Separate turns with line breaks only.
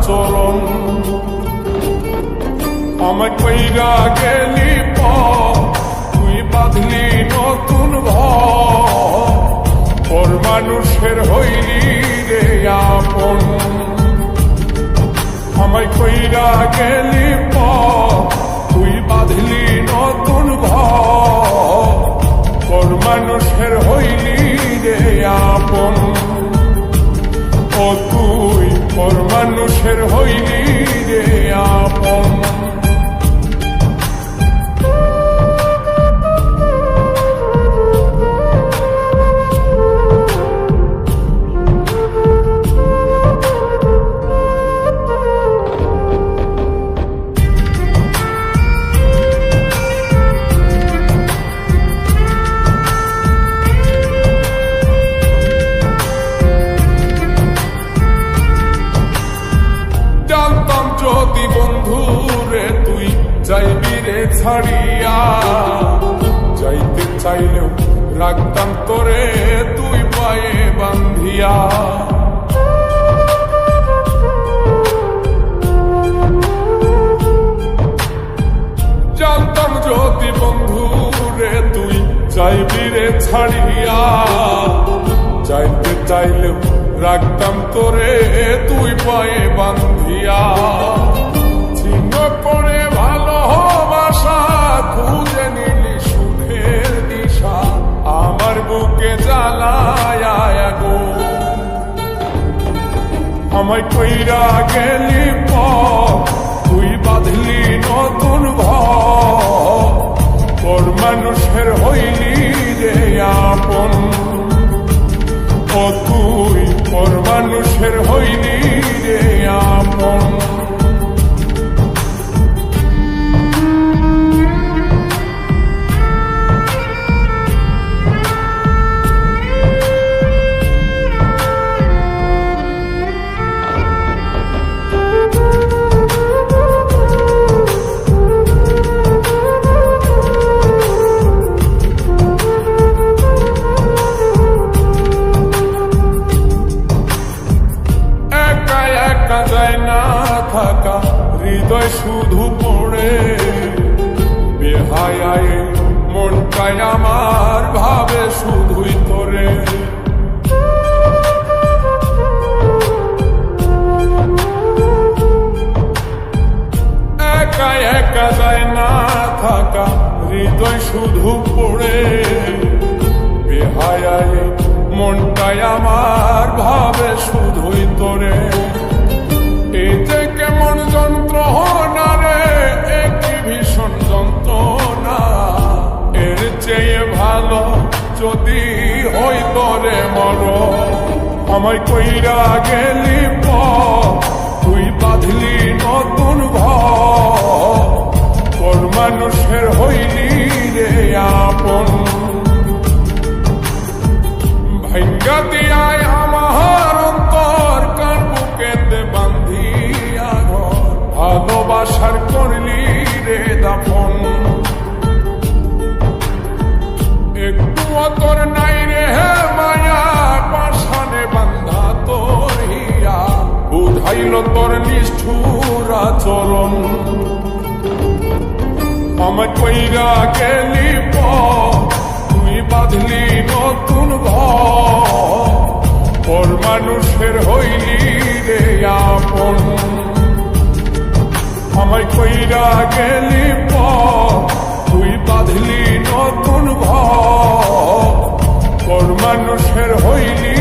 আচরণ। আমায় কইরা গেলি তুই বাঁধলি নতুন ঘর, পর মানুষের হইলি রে আপন। আমায় কইরা গেলি তুই বাঁধলি নতুন ঘর, পর মানুষের হইলি রে আপন। ও তুই পর মানুষের হইলি রে আপন। যদি বন্ধু রে তুই যাইবি রে ছাড়িয়া, যাইতে চাইলেও রাখতাম তোরে তুই পায়ে বান্ধিয়া। জানতাম যদি বন্ধু রে তুই যাইবি রে ছাড়িয়া, যাইতে চাইলেও রাখতাম তোরে তুই পায়ে বান্ধিয়া। চিহ্ন করে ভালোবাসা খুঁজে নিলি সুখের দিশা, আমার বুকে জ্বালায় গো। আমায় কইরা গেলি তুই বাঁধলি নতুন ঘর, পর মানুষের হইলি রে আপন। ও তুই পর মানুষের হইলি রে আপন। যায় না থাকা হৃদয় শুধু পড়ে, বেহায়ায় মনটাই আমার ভাবে শুধুই তোরে। একা একা যায় না থাকা হৃদয় শুধু পড়ে, বেহায়ায় মনটাই আমার ভাবে শুধুই তোরে। এই যে কেমন যন্ত্রণা রে, একই ভীষণ যন্ত্রণা, এর চেয়ে ভালো যদি হইতো রে মর। আমায় কইরা গেলি তুই বাঁধলি নতুন ঘর, পর মানুষের হইলি রে আপন। ভাঙ্গা দিয়ায় আমার অন্তর কার বুকেতে বান্ধিয়া ঘর, ভালোবাসার করলি রে দাফন। একটু তোর নাই রে মায়া, পাশানে বান্ধা তোর হিয়া, বুঝাইল তোর নিষ্ঠুর আচরণ। আমায় কইরা গেলি তুই বাঁধলি নতুন ঘর, পর মানুষের হইলি রে আপন। আমায় কইরা গেলি তুই বাঁধলি নতুন ঘর, পর মানুষের হইলি